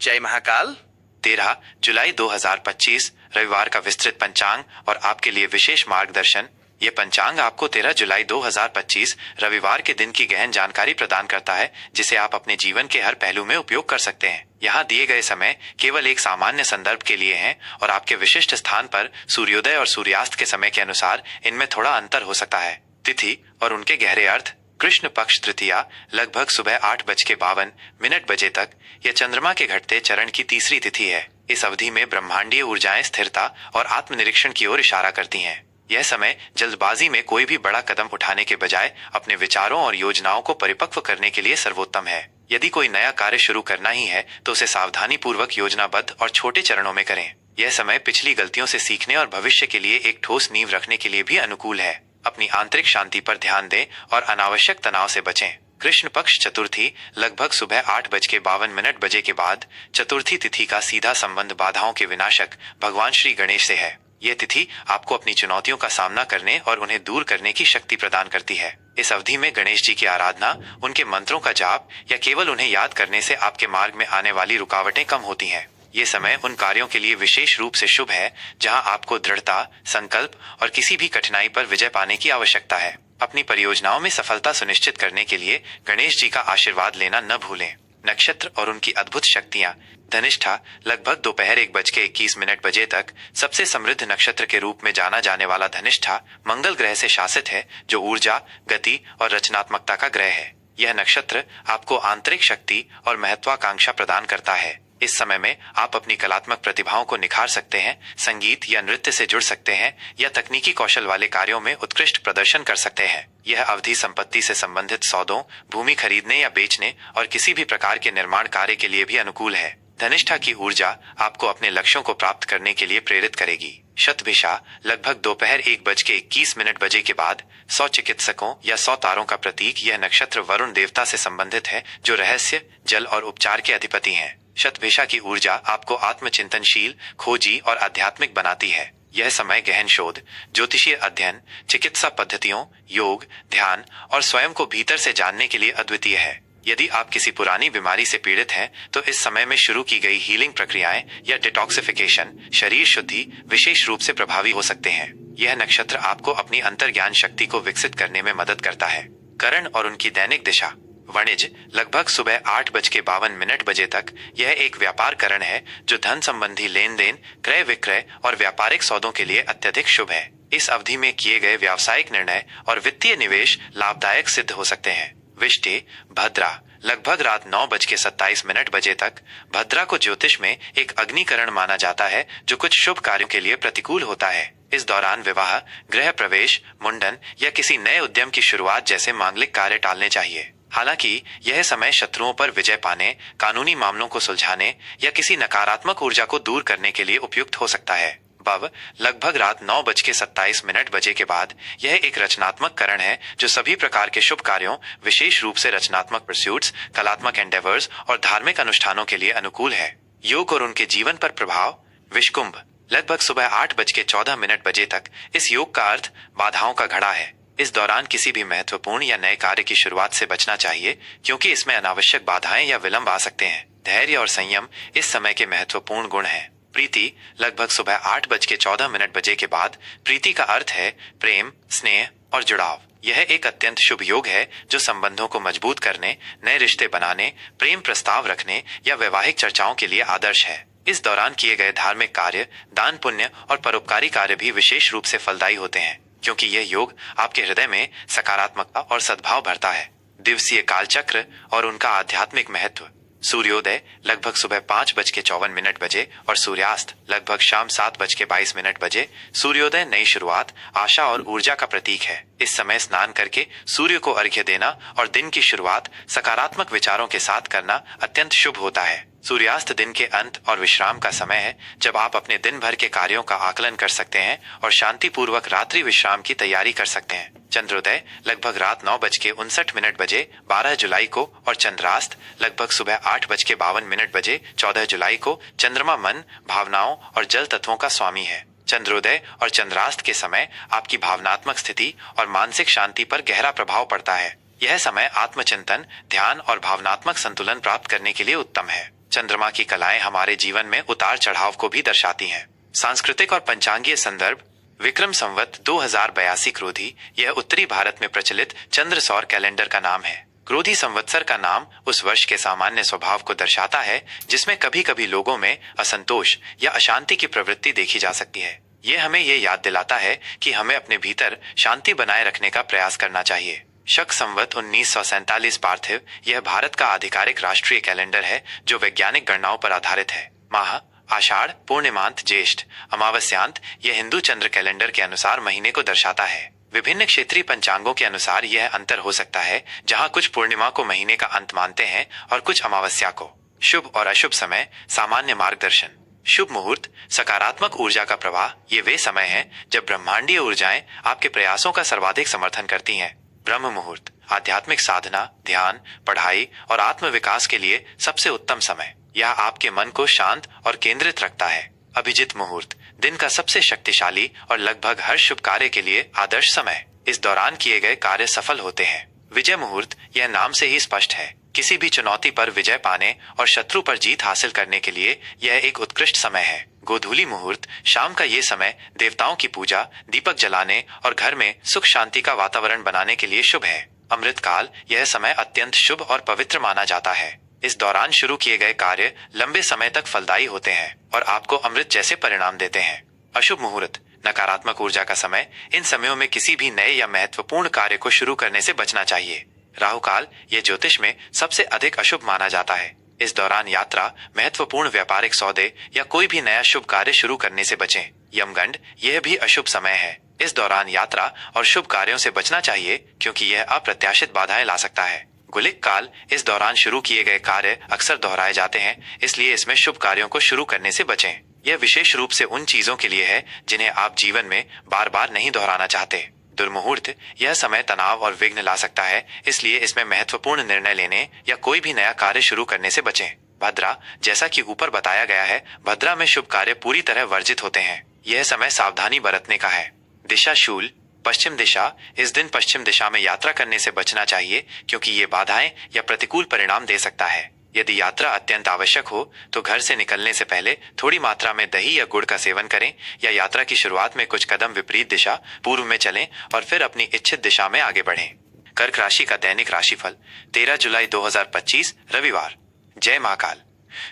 जय महाकाल। 13 जुलाई 2025 रविवार का विस्तृत पंचांग और आपके लिए विशेष मार्गदर्शन। ये पंचांग आपको 13 जुलाई 2025 रविवार के दिन की गहन जानकारी प्रदान करता है, जिसे आप अपने जीवन के हर पहलू में उपयोग कर सकते हैं। यहाँ दिए गए समय केवल एक सामान्य संदर्भ के लिए हैं और आपके विशिष्ट स्थान पर सूर्योदय और सूर्यास्त के समय के अनुसार इनमें थोड़ा अंतर हो सकता है। तिथि और उनके गहरे अर्थ। कृष्ण पक्ष तृतीया लगभग सुबह 8:52 बजे तक यह चंद्रमा के घटते चरण की तीसरी तिथि है। इस अवधि में ब्रह्मांडीय ऊर्जाएं स्थिरता और आत्मनिरीक्षण की ओर इशारा करती हैं। यह समय जल्दबाजी में कोई भी बड़ा कदम उठाने के बजाय अपने विचारों और योजनाओं को परिपक्व करने के लिए सर्वोत्तम है। यदि कोई नया कार्य शुरू करना ही है तो उसे सावधानी पूर्वक योजनाबद्ध और छोटे चरणों में करें। यह समय पिछली गलतियों से सीखने और भविष्य के लिए एक ठोस नींव रखने के लिए भी अनुकूल है। अपनी आंतरिक शांति पर ध्यान दें और अनावश्यक तनाव से बचें। कृष्ण पक्ष चतुर्थी लगभग सुबह 8:52 के बाद चतुर्थी तिथि का सीधा संबंध बाधाओं के विनाशक भगवान श्री गणेश से है। यह तिथि आपको अपनी चुनौतियों का सामना करने और उन्हें दूर करने की शक्ति प्रदान करती है। इस अवधि में गणेश जी की आराधना, उनके मंत्रों का जाप या केवल उन्हें याद करने से आपके मार्ग में आने वाली रुकावटें कम होती हैं। ये समय उन कार्यों के लिए विशेष रूप से शुभ है जहां आपको दृढ़ता, संकल्प और किसी भी कठिनाई पर विजय पाने की आवश्यकता है। अपनी परियोजनाओं में सफलता सुनिश्चित करने के लिए गणेश जी का आशीर्वाद लेना न भूलें। नक्षत्र और उनकी अद्भुत शक्तियां। धनिष्ठा लगभग दोपहर 1:21 तक सबसे समृद्ध नक्षत्र के रूप में जाना जाने वाला धनिष्ठा मंगल ग्रह से शासित है, जो ऊर्जा, गति और रचनात्मकता का ग्रह है। यह नक्षत्र आपको आंतरिक शक्ति और महत्वाकांक्षा प्रदान करता है। इस समय में आप अपनी कलात्मक प्रतिभाओं को निखार सकते हैं, संगीत या नृत्य से जुड़ सकते हैं या तकनीकी कौशल वाले कार्यों में उत्कृष्ट प्रदर्शन कर सकते हैं। यह अवधि संपत्ति से संबंधित सौदों, भूमि खरीदने या बेचने और किसी भी प्रकार के निर्माण कार्य के लिए भी अनुकूल है। धनिष्ठा की ऊर्जा आपको अपने लक्ष्यों को प्राप्त करने के लिए प्रेरित करेगी। शतभिषा लगभग दोपहर 1:21 के बाद 100 चिकित्सकों या 100 तारों का प्रतीक। यह नक्षत्र वरुण देवता से संबंधित है, जो रहस्य, जल और उपचार के अधिपति हैं। शतभिषा की ऊर्जा आपको आत्मचिंतनशील, खोजी और आध्यात्मिक बनाती है। यह समय गहन शोध, ज्योतिषीय अध्ययन, चिकित्सा पद्धतियों, योग, ध्यान और स्वयं को भीतर से जानने के लिए अद्वितीय है। यदि आप किसी पुरानी बीमारी से पीड़ित हैं, तो इस समय में शुरू की गई हीलिंग प्रक्रियाएं या डिटॉक्सिफिकेशन, शरीर शुद्धि विशेष रूप से प्रभावी हो सकते हैं। यह नक्षत्र आपको अपनी अंतर्ज्ञान शक्ति को विकसित करने में मदद करता है। करण और उनकी दैनिक दिशा। वाणिज्य लगभग सुबह 8:52 तक यह एक व्यापार करण है, जो धन संबंधी लेन देन, क्रय विक्रय और व्यापारिक सौदों के लिए अत्यधिक शुभ है। इस अवधि में किए गए व्यावसायिक निर्णय और वित्तीय निवेश लाभदायक सिद्ध हो सकते हैं। विष्टि भद्रा लगभग रात 9:27 तक। भद्रा को ज्योतिष में एक अग्निकरण माना जाता है, जो कुछ शुभ कार्यों के लिए प्रतिकूल होता है। इस दौरान विवाह, गृह प्रवेश, मुंडन या किसी नए उद्यम की शुरुआत जैसे मांगलिक कार्य टालने चाहिए। हालांकि यह समय शत्रुओं पर विजय पाने, कानूनी मामलों को सुलझाने या किसी नकारात्मक ऊर्जा को दूर करने के लिए उपयुक्त हो सकता है। बव लगभग रात 9:27 के बाद यह एक रचनात्मक करण है, जो सभी प्रकार के शुभ कार्यों, विशेष रूप से रचनात्मक परस्यूट्स, कलात्मक एंडेवर्स और धार्मिक अनुष्ठानों के लिए अनुकूल है। योग और उनके जीवन पर प्रभाव। विषकुंभ लगभग सुबह 8:14 तक। इस योग का अर्थ बाधाओं का घड़ा है। इस दौरान किसी भी महत्वपूर्ण या नए कार्य की शुरुआत से बचना चाहिए, क्योंकि इसमें अनावश्यक बाधाएं या विलंब आ सकते हैं। धैर्य और संयम इस समय के महत्वपूर्ण गुण हैं। प्रीति लगभग सुबह 8:14 के बाद। प्रीति का अर्थ है प्रेम, स्नेह और जुड़ाव। यह एक अत्यंत शुभ योग है, जो संबंधों को मजबूत करने, नए रिश्ते बनाने, प्रेम प्रस्ताव रखने या वैवाहिक चर्चाओं के लिए आदर्श है। इस दौरान किए गए धार्मिक कार्य, दान पुण्य और परोपकारी कार्य भी विशेष रूप से फलदायी होते हैं, क्योंकि यह योग आपके हृदय में सकारात्मकता और सद्भाव भरता है। दिवसीय कालचक्र और उनका आध्यात्मिक महत्व। सूर्योदय लगभग सुबह 5:54 और सूर्यास्त लगभग शाम 7:22। सूर्योदय नई शुरुआत, आशा और ऊर्जा का प्रतीक है। इस समय स्नान करके सूर्य को अर्घ्य देना और दिन की शुरुआत सकारात्मक विचारों के साथ करना अत्यंत शुभ होता है। सूर्यास्त दिन के अंत और विश्राम का समय है, जब आप अपने दिन भर के कार्यों का आकलन कर सकते हैं और शांतिपूर्वक रात्रि विश्राम की तैयारी कर सकते हैं। चंद्रोदय लगभग रात 9:59 12 जुलाई को और चंद्रास्त लगभग सुबह 8:52 14 जुलाई को। चंद्रमा मन, भावनाओं और जल तत्वों का स्वामी है। चंद्रोदय और चंद्रास्त के समय आपकी भावनात्मक स्थिति और मानसिक शांति पर गहरा प्रभाव पड़ता है। यह समय आत्मचिंतन, ध्यान और भावनात्मक संतुलन प्राप्त करने के लिए उत्तम है। चंद्रमा की कलाएं हमारे जीवन में उतार चढ़ाव को भी दर्शाती हैं। सांस्कृतिक और पंचांगीय संदर्भ। विक्रम संवत 2082 क्रोधी यह उत्तरी भारत में प्रचलित चंद्र सौर कैलेंडर का नाम है। क्रोधी संवत्सर का नाम उस वर्ष के सामान्य स्वभाव को दर्शाता है जिसमें कभी कभी लोगों में असंतोष या अशांति की प्रवृत्ति देखी जा सकती है। यह हमें यह याद दिलाता है कि हमें अपने भीतर शांति बनाए रखने का प्रयास करना चाहिए। शक संवत 1947 पार्थिव यह भारत का आधिकारिक राष्ट्रीय कैलेंडर है जो वैज्ञानिक गणनाओं पर आधारित है। माह आषाढ़, पूर्णिमांत, ज्येष्ठ, अमावस्यांत यह हिंदू चंद्र कैलेंडर के अनुसार महीने को दर्शाता है। विभिन्न क्षेत्रीय पंचांगों के अनुसार यह अंतर हो सकता है, जहां कुछ पूर्णिमा को महीने का अंत मानते हैं और कुछ अमावस्या को। शुभ और अशुभ समय। सामान्य मार्गदर्शन। शुभ मुहूर्त, सकारात्मक ऊर्जा का प्रवाह। ये वे समय हैं जब ब्रह्मांडीय ऊर्जाएं आपके प्रयासों का सर्वाधिक समर्थन करती हैं। ब्रह्म मुहूर्त, आध्यात्मिक साधना, ध्यान, पढ़ाई और आत्मविकास के लिए सबसे उत्तम समय। यह आपके मन को शांत और केंद्रित रखता है। अभिजित मुहूर्त, दिन का सबसे शक्तिशाली और लगभग हर शुभ कार्य के लिए आदर्श समय। इस दौरान किए गए कार्य सफल होते हैं। विजय मुहूर्त, यह नाम से ही स्पष्ट है, किसी भी चुनौती पर विजय पाने और शत्रु पर जीत हासिल करने के लिए यह एक उत्कृष्ट समय है। गोधूली मुहूर्त, शाम का ये समय देवताओं की पूजा, दीपक जलाने और घर में सुख शांति का वातावरण बनाने के लिए शुभ है। अमृतकाल, यह समय अत्यंत शुभ और पवित्र माना जाता है। इस दौरान शुरू किए गए कार्य लंबे समय तक फलदायी होते हैं और आपको अमृत जैसे परिणाम देते हैं। अशुभ मुहूर्त, नकारात्मक ऊर्जा का समय। इन समयों में किसी भी नए या महत्वपूर्ण कार्य को शुरू करने से बचना चाहिए। राहुकाल, यह ज्योतिष में सबसे अधिक अशुभ माना जाता है। इस दौरान यात्रा, महत्वपूर्ण व्यापारिक सौदे या कोई भी नया शुभ कार्य शुरू करने से बचें। यमगंड, यह भी अशुभ समय है। इस दौरान यात्रा और शुभ कार्यों से बचना चाहिए क्योंकि यह अप्रत्याशित बाधाएं ला सकता है। गुलिक काल, इस दौरान शुरू किए गए कार्य अक्सर दोहराए जाते हैं, इसलिए इसमें शुभ कार्यों को शुरू करने से बचें। यह विशेष रूप से उन चीजों के लिए है जिन्हें आप जीवन में बार बार नहीं दोहराना चाहते। दुर्मुहूर्त, यह समय तनाव और विघ्न ला सकता है, इसलिए इसमें महत्वपूर्ण निर्णय लेने या कोई भी नया कार्य शुरू करने से बचें। भद्रा, जैसा कि ऊपर बताया गया है, भद्रा में शुभ कार्य पूरी तरह वर्जित होते हैं। यह समय सावधानी बरतने का है। दिशा शूल, पश्चिम दिशा, इस दिन पश्चिम दिशा में यात्रा करने से बचना चाहिए क्योंकि ये बाधाएं या प्रतिकूल परिणाम दे सकता है। यदि यात्रा अत्यंत आवश्यक हो तो घर से निकलने से पहले थोड़ी मात्रा में दही या गुड़ का सेवन करें या यात्रा की शुरुआत में कुछ कदम विपरीत दिशा पूर्व में चलें और फिर अपनी इच्छित दिशा में आगे बढ़ें। कर्क राशि का दैनिक राशिफल 13 जुलाई 2025 रविवार। जय महाकाल।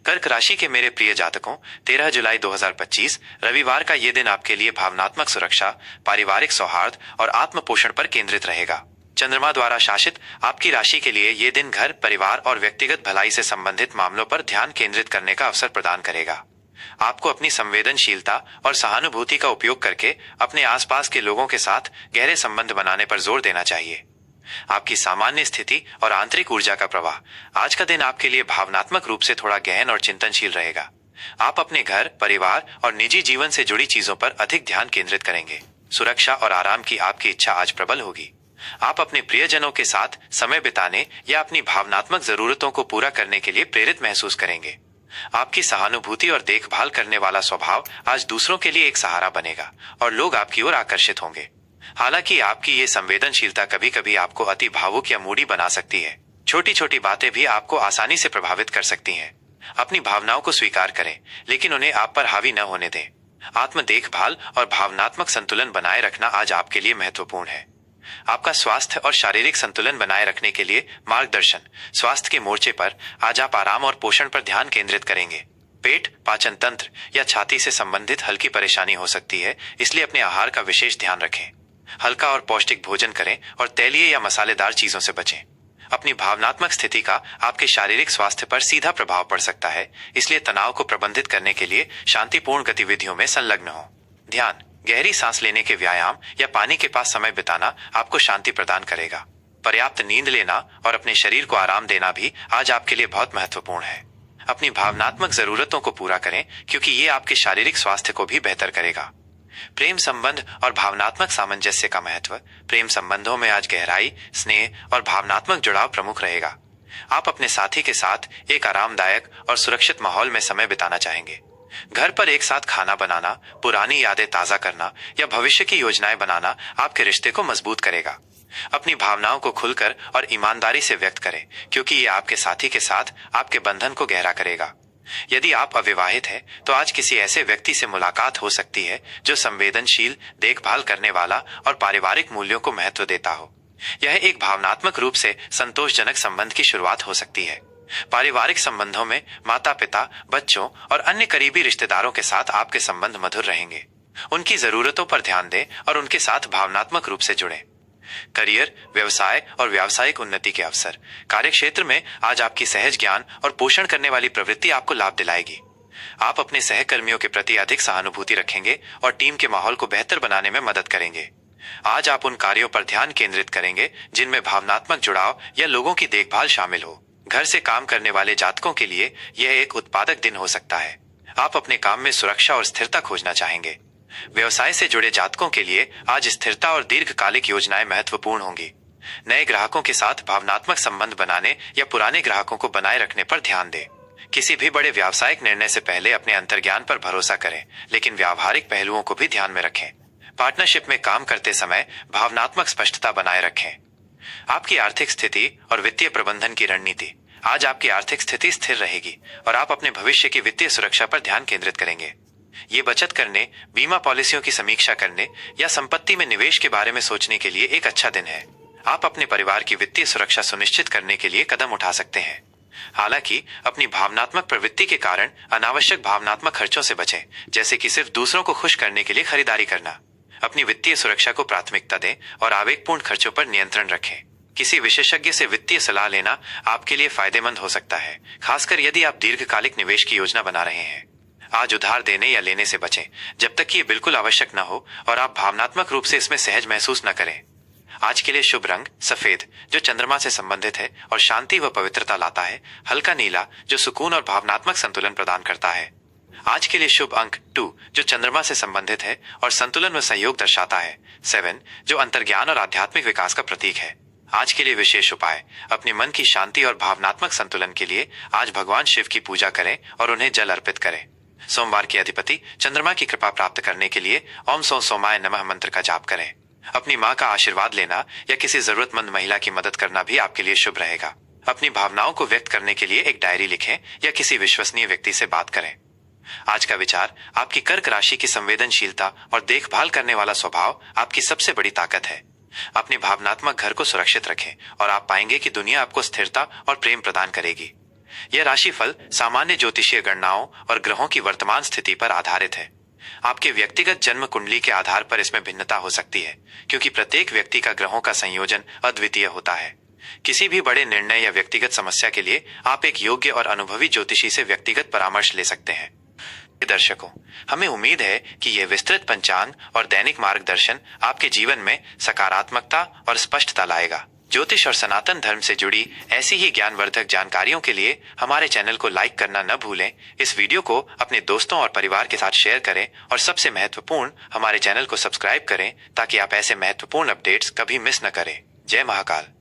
कर्क राशि के मेरे प्रिय जातकों, 13 जुलाई 2025 रविवार का ये दिन आपके लिए भावनात्मक सुरक्षा, पारिवारिक सौहार्द और आत्म पोषण पर केंद्रित रहेगा। चंद्रमा द्वारा शासित आपकी राशि के लिए ये दिन घर, परिवार और व्यक्तिगत भलाई से संबंधित मामलों पर ध्यान केंद्रित करने का अवसर प्रदान करेगा। आपको अपनी संवेदनशीलता और सहानुभूति का उपयोग करके अपने आसपास के लोगों के साथ गहरे संबंध बनाने पर जोर देना चाहिए। आपकी सामान्य स्थिति और आंतरिक ऊर्जा का प्रवाह। आज का दिन आपके लिए भावनात्मक रूप से थोड़ा गहन और चिंतनशील रहेगा। आप अपने घर, परिवार और निजी जीवन से जुड़ी चीजों पर अधिक ध्यान केंद्रित करेंगे। सुरक्षा और आराम की आपकी इच्छा आज प्रबल होगी। आप अपने प्रियजनों के साथ समय बिताने या अपनी भावनात्मक जरूरतों को पूरा करने के लिए प्रेरित महसूस करेंगे। आपकी सहानुभूति और देखभाल करने वाला स्वभाव आज दूसरों के लिए एक सहारा बनेगा और लोग आपकी ओर आकर्षित होंगे। हालांकि आपकी ये संवेदनशीलता कभी कभी आपको अति भावुक या मूडी बना सकती है। छोटी छोटी बातें भी आपको आसानी से प्रभावित कर सकती हैं। अपनी भावनाओं को स्वीकार करें, लेकिन उन्हें आप पर हावी न होने दें। आत्म देखभाल और भावनात्मक संतुलन बनाए रखना आज आपके लिए महत्वपूर्ण है। आपका स्वास्थ्य और शारीरिक संतुलन बनाए रखने के लिए मार्गदर्शन। स्वास्थ्य के मोर्चे पर आज आप आराम और पोषण पर ध्यान केंद्रित करेंगे। पेट, पाचन तंत्र या छाती से संबंधित हल्की परेशानी हो सकती है, इसलिए अपने आहार का विशेष ध्यान रखें। हल्का और पौष्टिक भोजन करें और तैलीय या मसालेदार चीजों से बचें। अपनी भावनात्मक स्थिति का आपके शारीरिक स्वास्थ्य पर सीधा प्रभाव पड़ सकता है, इसलिए तनाव को प्रबंधित करने के लिए शांतिपूर्ण गतिविधियों में संलग्न हो। ध्यान, गहरी सांस लेने के व्यायाम या पानी के पास समय बिताना आपको शांति प्रदान करेगा। पर्याप्त नींद लेना और अपने शरीर को आराम देना भी आज आपके लिए बहुत महत्वपूर्ण है। अपनी भावनात्मक जरूरतों को पूरा करें क्योंकि ये आपके शारीरिक स्वास्थ्य को भी बेहतर करेगा। प्रेम संबंध और भावनात्मक सामंजस्य का महत्व। प्रेम संबंधों में आज गहराई, स्नेह और भावनात्मक जुड़ाव प्रमुख रहेगा। आप अपने साथी के साथ एक आरामदायक और सुरक्षित माहौल में समय बिताना चाहेंगे। घर पर एक साथ खाना बनाना, पुरानी यादें ताजा करना या भविष्य की योजनाएं बनाना आपके रिश्ते को मजबूत करेगा। अपनी भावनाओं को खुलकर और ईमानदारी से व्यक्त करें क्योंकि ये आपके साथी के साथ आपके बंधन को गहरा करेगा। यदि आप अविवाहित हैं, तो आज किसी ऐसे व्यक्ति से मुलाकात हो सकती है जो संवेदनशील, देखभाल करने वाला और पारिवारिक मूल्यों को महत्व देता हो। यह एक भावनात्मक रूप से संतोषजनक संबंध की शुरुआत हो सकती है। पारिवारिक संबंधों में माता पिता, बच्चों और अन्य करीबी रिश्तेदारों के साथ आपके संबंध मधुर रहेंगे। उनकी जरूरतों पर ध्यान दें और उनके साथ भावनात्मक रूप से जुड़ें। करियर, व्यवसाय और व्यावसायिक उन्नति के अवसर। कार्यक्षेत्र में आज आपकी सहज ज्ञान और पोषण करने वाली प्रवृत्ति आपको लाभ दिलाएगी। आप अपने सहकर्मियों के प्रति अधिक सहानुभूति रखेंगे और टीम के माहौल को बेहतर बनाने में मदद करेंगे। आज आप उन कार्यों पर ध्यान केंद्रित करेंगे जिनमें भावनात्मक जुड़ाव या लोगों की देखभाल शामिल हो। घर से काम करने वाले जातकों के लिए यह एक उत्पादक दिन हो सकता है। आप अपने काम में सुरक्षा और स्थिरता खोजना चाहेंगे। व्यवसाय से जुड़े जातकों के लिए आज स्थिरता और दीर्घकालिक योजनाएं महत्वपूर्ण होंगी। नए ग्राहकों के साथ भावनात्मक संबंध बनाने या पुराने ग्राहकों को बनाए रखने पर ध्यान दें। किसी भी बड़े व्यावसायिक निर्णय से पहले अपने अंतर्ज्ञान पर भरोसा करें, लेकिन व्यावहारिक पहलुओं को भी ध्यान में रखें। पार्टनरशिप में काम करते समय भावनात्मक स्पष्टता बनाए रखें। आपकी आर्थिक स्थिति और वित्तीय प्रबंधन की रणनीति। आज आपकी आर्थिक स्थिति स्थिर रहेगी और आप अपने भविष्य की वित्तीय सुरक्षा पर ध्यान केंद्रित करेंगे। ये बचत करने, बीमा पॉलिसियों की समीक्षा करने या संपत्ति में निवेश के बारे में सोचने के लिए एक अच्छा दिन है। आप अपने परिवार की वित्तीय सुरक्षा सुनिश्चित करने के लिए कदम उठा सकते हैं। हालांकि अपनी भावनात्मक प्रवृत्ति के कारण अनावश्यक भावनात्मक खर्चों से बचें, जैसे कि सिर्फ दूसरों को खुश करने के लिए खरीदारी करना। अपनी वित्तीय सुरक्षा को प्राथमिकता दें और आवेगपूर्ण खर्चों पर नियंत्रण रखें। किसी विशेषज्ञ से वित्तीय सलाह लेना आपके लिए फायदेमंद हो सकता है, खासकर यदि आप दीर्घकालिक निवेश की योजना बना रहे हैं। आज उधार देने या लेने से बचें जब तक कि ये बिल्कुल आवश्यक न हो और आप भावनात्मक रूप से इसमें सहज महसूस न करें। आज के लिए शुभ रंग सफेद, जो चंद्रमा से संबंधित है और शांति व पवित्रता लाता है। हल्का नीला, जो सुकून और भावनात्मक संतुलन प्रदान करता है। आज के लिए शुभ अंक 2, जो चंद्रमा से संबंधित है और संतुलन व सहयोग दर्शाता है। 7, जो अंतर्ज्ञान और आध्यात्मिक विकास का प्रतीक है। आज के लिए विशेष उपाय। अपने मन की शांति और भावनात्मक संतुलन के लिए आज भगवान शिव की पूजा करें और उन्हें जल अर्पित करें। सोमवार के अधिपति चंद्रमा की कृपा प्राप्त करने के लिए ओम सो सोमाय नमः मंत्र का जाप करें। अपनी माँ का आशीर्वाद लेना या किसी जरूरतमंद महिला की मदद करना भी आपके लिए शुभ रहेगा। अपनी भावनाओं को व्यक्त करने के लिए एक डायरी लिखें या किसी विश्वसनीय व्यक्ति से बात करें। आज का विचार। आपकी कर्क राशि की संवेदनशीलता और देखभाल करने वाला स्वभाव आपकी सबसे बड़ी ताकत है। अपने भावनात्मक घर को सुरक्षित रखें और आप पाएंगे कि दुनिया आपको स्थिरता और प्रेम प्रदान करेगी। यह राशिफल सामान्य ज्योतिषीय गणनाओं और ग्रहों की वर्तमान स्थिति पर आधारित है। आपके व्यक्तिगत जन्म कुंडली के आधार पर इसमें भिन्नता हो सकती है, क्योंकि प्रत्येक व्यक्ति का ग्रहों का संयोजन अद्वितीय होता है। किसी भी बड़े निर्णय या व्यक्तिगत समस्या के लिए आप एक योग्य और अनुभवी ज्योतिषी से व्यक्तिगत परामर्श ले सकते हैं। दर्शकों, हमें उम्मीद है कि यह विस्तृत पंचांग और दैनिक मार्गदर्शन आपके जीवन में सकारात्मकता और स्पष्टता लाएगा। ज्योतिष और सनातन धर्म से जुड़ी ऐसी ही ज्ञानवर्धक जानकारियों के लिए हमारे चैनल को लाइक करना न भूलें। इस वीडियो को अपने दोस्तों और परिवार के साथ शेयर करें और सबसे महत्वपूर्ण, हमारे चैनल को सब्सक्राइब करें ताकि आप ऐसे महत्वपूर्ण अपडेट्स कभी मिस न करें। जय महाकाल।